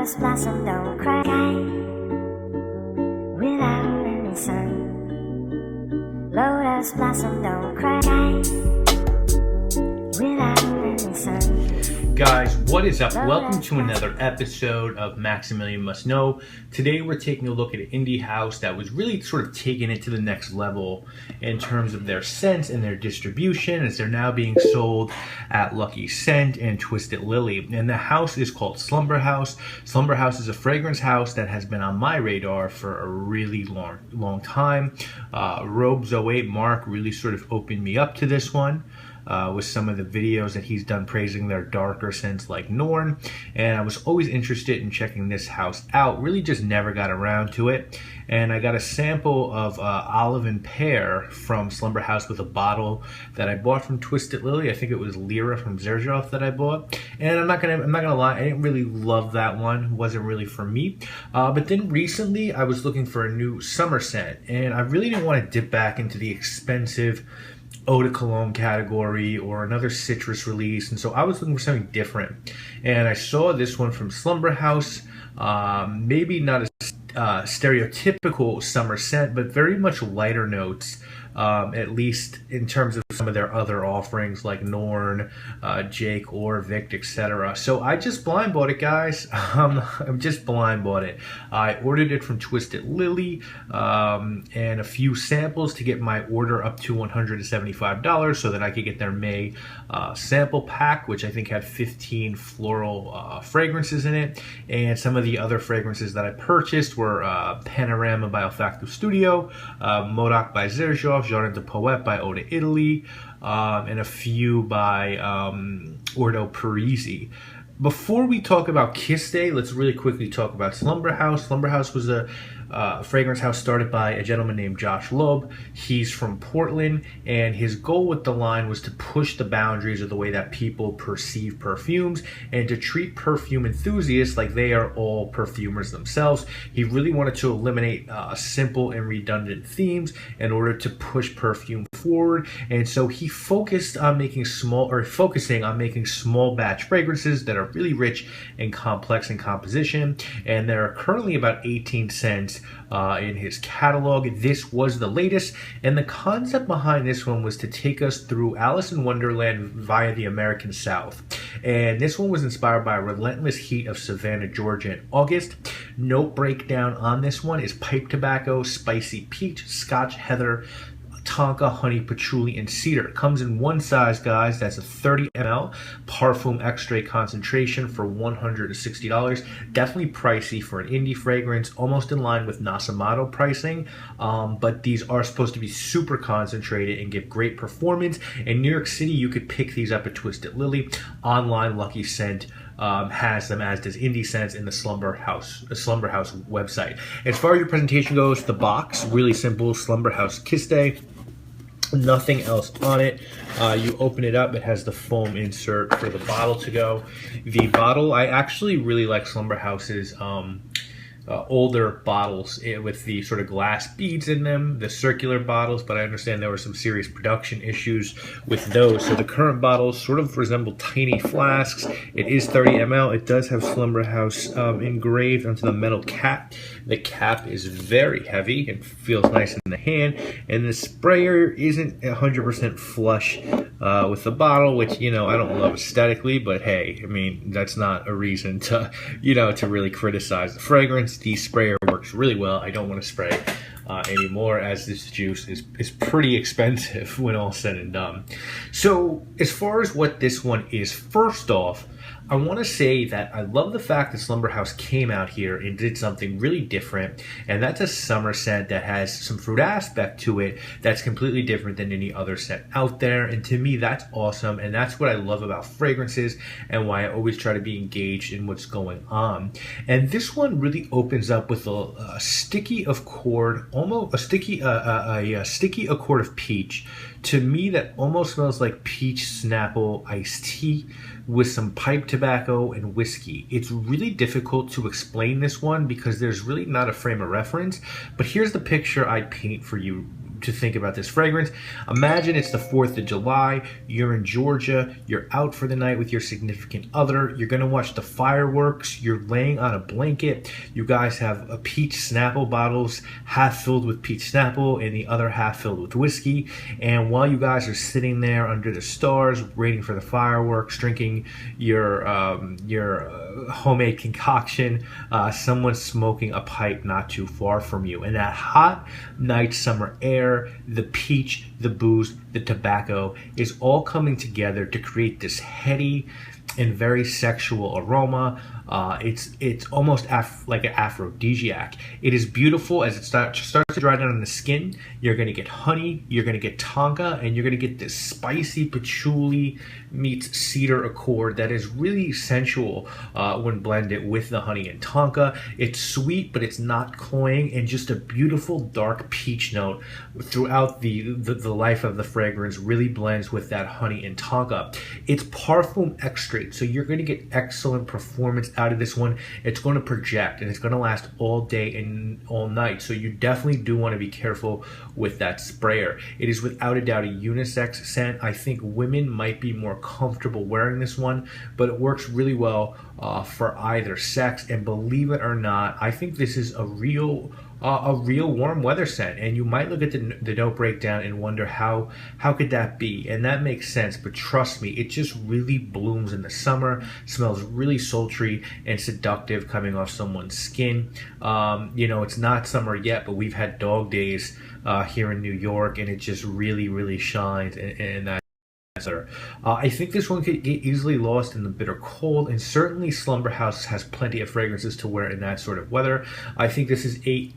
Lotus blossom don't cry without any sun. Lotus blossom don't cry without any sun. Guys, what is up? Welcome to another episode of Maximilian Must Know. Today we're taking a look at an indie house that was really sort of taking it to the next level in terms of their scents and their distribution, as they're now being sold at Lucky Scent and Twisted Lily. And the house is called Slumberhouse. Slumberhouse is a fragrance house that has been on my radar for a really long time. Robes 08 Mark really sort of opened me up to this one. With some of the videos that he's done praising their darker scents like Norn, and I was always interested in checking this house out, really just never got around to it. And I got a sample of Olive and Pear from Slumberhouse with a bottle that I bought from Twisted Lily. I think it was Lyra from Xerjoff that I bought, and I'm not gonna lie, I didn't really love that one. It wasn't really for me. But then recently I was looking for a new summer scent, and I really didn't want to dip back into the expensive eau de cologne category or another citrus release, and so I was looking for something different, and I saw this one from Slumberhouse. Maybe not a stereotypical summer scent, but very much lighter notes, at least in terms of some of their other offerings like Norn, Jake, or Vict, etc. So I just blind bought it, guys. I'm just blind bought it. I ordered it from Twisted Lily, and a few samples to get my order up to $175 so that I could get their May sample pack, which I think had 15 floral fragrances in it. And some of the other fragrances that I purchased were Panorama by Olfacto Studio, Modoc by Xerjoff, Jardin de Poète by Eau de Italy, and a few by Ordo Parisi. Before we talk about Kiste, let's really quickly talk about Slumberhouse. Slumberhouse was a fragrance house started by a gentleman named Josh Loeb. He's from Portland, and his goal with the line was to push the boundaries of the way that people perceive perfumes and to treat perfume enthusiasts like they are all perfumers themselves. He really wanted to eliminate simple and redundant themes in order to push perfume forward, and so he focusing on making small batch fragrances that are really rich and complex in composition, and there are currently about 18 scents in his catalog. This was the latest, and the concept behind this one was to take us through Alice in Wonderland via the American South. And this one was inspired by a relentless heat of Savannah, Georgia in August. Note breakdown on this one is pipe tobacco, spicy peach, Scotch heather, tonka, honey, patchouli, and cedar. It comes in one size, guys. That's a 30 ml parfum extrait concentration for $160. Definitely pricey for an indie fragrance, almost in line with Nasamato pricing, but these are supposed to be super concentrated and give great performance. In New York City, you could pick these up at Twisted Lily. Online, Lucky Scent has them, as does Indie Scents in the Slumberhouse website. As far as your presentation goes, the box, really simple, Slumberhouse Kiste. Nothing else on it. You open it up, it has the foam insert for the bottle to go. The bottle, I actually really like Slumberhouse's older bottles with the sort of glass beads in them, the circular bottles, but I understand there were some serious production issues with those. So the current bottles sort of resemble tiny flasks. It is 30 ml. It does have Slumberhouse engraved onto the metal cap. The cap is very heavy and feels nice in the hand, and the sprayer isn't 100% flush with the bottle, which, I don't love aesthetically, but hey, I mean, that's not a reason to, to really criticize the fragrance. The sprayer works really well. I don't want to spray anymore, as this juice is pretty expensive when all said and done. So as far as what this one is, first off, I want to say that I love the fact that Slumberhouse came out here and did something really different, and that's a summer scent that has some fruit aspect to it that's completely different than any other scent out there, and to me that's awesome, and that's what I love about fragrances and why I always try to be engaged in what's going on. And this one really opens up with a sticky accord, almost a sticky accord of peach. To me, that almost smells like peach Snapple iced tea with some pipe tobacco and whiskey. It's really difficult to explain this one because there's really not a frame of reference, but here's the picture I paint for you to think about this fragrance. Imagine it's the 4th of July, you're in Georgia, you're out for the night with your significant other, you're gonna watch the fireworks, you're laying on a blanket, you guys have a peach Snapple bottles, half filled with peach Snapple and the other half filled with whiskey, and while you guys are sitting there under the stars, waiting for the fireworks, drinking your homemade concoction, someone's smoking a pipe not too far from you, and that hot night summer air, the peach, the booze, the tobacco is all coming together to create this heady and very sexual aroma. It's almost like an aphrodisiac. It is beautiful as it starts to dry down on the skin. You're going to get honey, you're going to get tonka, and you're going to get this spicy patchouli meets cedar accord that is really sensual when blended with the honey and tonka. It's sweet, but it's not cloying, and just a beautiful dark peach note throughout the life of the fragrance really blends with that honey and tonka. It's parfum extrait, so you're going to get excellent performance out of this one. It's going to project, and it's going to last all day and all night, so you definitely do want to be careful with that sprayer. It is without a doubt a unisex scent. I think women might be more comfortable wearing this one, but it works really well for either sex, and believe it or not, I think this is a real warm weather scent, and you might look at the note breakdown and wonder how could that be, and that makes sense, but trust me, it just really blooms in the summer, smells really sultry and seductive coming off someone's skin. It's not summer yet, but we've had dog days here in New York, and it just really shines in that. I think this one could get easily lost in the bitter cold, and certainly Slumberhouse has plenty of fragrances to wear in that sort of weather. I think this is a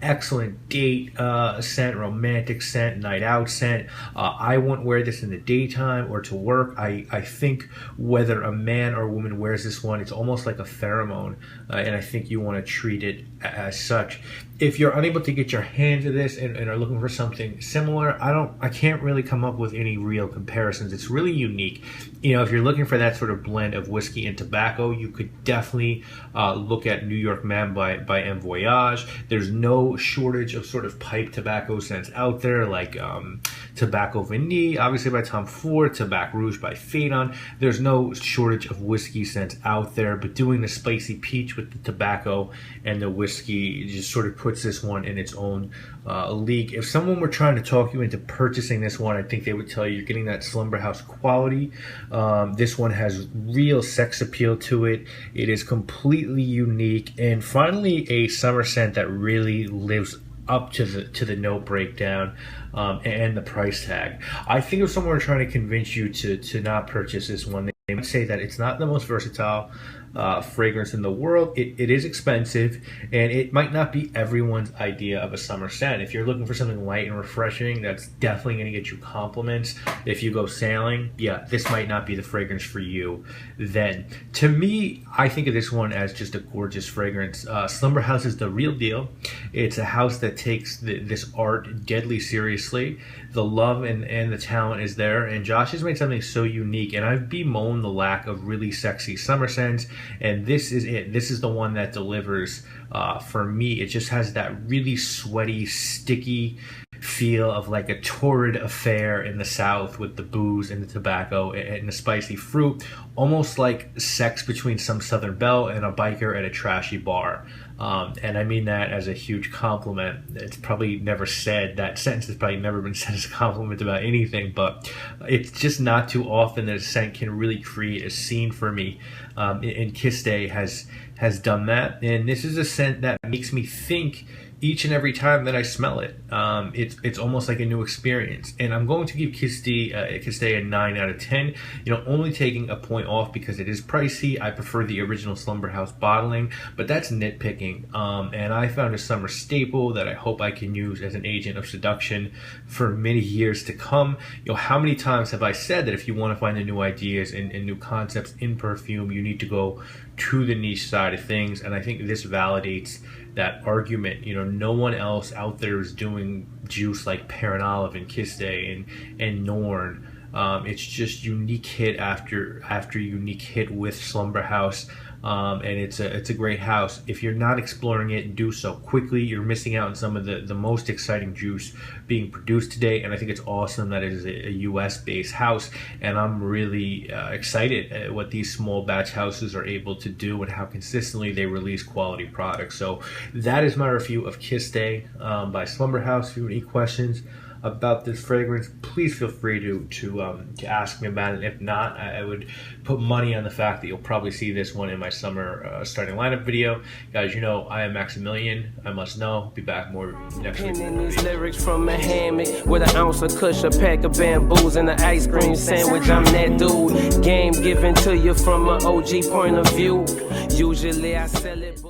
excellent date scent, romantic scent, night out scent. I wouldn't wear this in the daytime or to work. I think whether a man or a woman wears this one, it's almost like a pheromone, and I think you want to treat it as such. If you're unable to get your hands to this and are looking for something similar, I can't really come up with any real comparisons. It's really unique. If you're looking for that sort of blend of whiskey and tobacco, you could definitely look at New York Man by M. Voyage. There's no shortage of sort of pipe tobacco scents out there, like Tobacco Vanille, obviously by Tom Ford, Tabac Rouge by Phaeton. There's no shortage of whiskey scents out there, but doing the spicy peach with the tobacco and the whiskey just sort of puts this one in its own league. If someone were trying to talk you into purchasing this one, I think they would tell you you're getting that Slumberhouse quality. This one has real sex appeal to it. It is completely unique, and finally a summer scent that really lives up to the note breakdown and the price tag. I think if someone were trying to convince you to not purchase this one, they might say that it's not the most versatile fragrance in the world. It is expensive, and it might not be everyone's idea of a summer scent. If you're looking for something light and refreshing, that's definitely going to get you compliments. If you go sailing, yeah, this might not be the fragrance for you then. To me, I think of this one as just a gorgeous fragrance. Slumberhouse is the real deal. It's a house that takes this art deadly seriously. The love and the talent is there, and Josh has made something so unique, and I've bemoaned the lack of really sexy summer scents, and this is it. This is the one that delivers for me. It just has that really sweaty, sticky feel of like a torrid affair in the South with the booze and the tobacco and the spicy fruit, almost like sex between some Southern belle and a biker at a trashy bar. And I mean that as a huge compliment. It's probably never said, that sentence has probably never been said as a compliment about anything, but it's just not too often that a scent can really create a scene for me. And Kiste has done that, and this is a scent that makes me think each and every time that I smell it. It's almost like a new experience, and I'm going to give Kiste a 9 out of 10. Only taking a point off because it is pricey. I prefer the original Slumberhouse bottling, but that's nitpicking. And I found a summer staple that I hope I can use as an agent of seduction for many years to come. How many times have I said that if you want to find the new ideas and new concepts in perfume, you need to go to the niche side of things, and I think this validates that argument. No one else out there is doing juice like Pear and Olive and Kiste and Norn It's just unique hit after unique hit with Slumberhouse. And it's a great house. If you're not exploring it, do so quickly. You're missing out on some of the most exciting juice being produced today, and I think it's awesome that it is a US based house, and I'm really excited at what these small batch houses are able to do and how consistently they release quality products. So that is my review of Kiste by Slumberhouse. If you have any questions about this fragrance, please feel free to ask me about it. If not, I would put money on the fact that you'll probably see this one in my summer starting lineup video. Guys, you know I am Maximilian. I must know. Be back more next week. These lyrics from a hammock with an ounce of kush, a pack of bamboos, and an ice cream sandwich. I'm that dude. Game given to you from an OG point of view. Usually I sell it.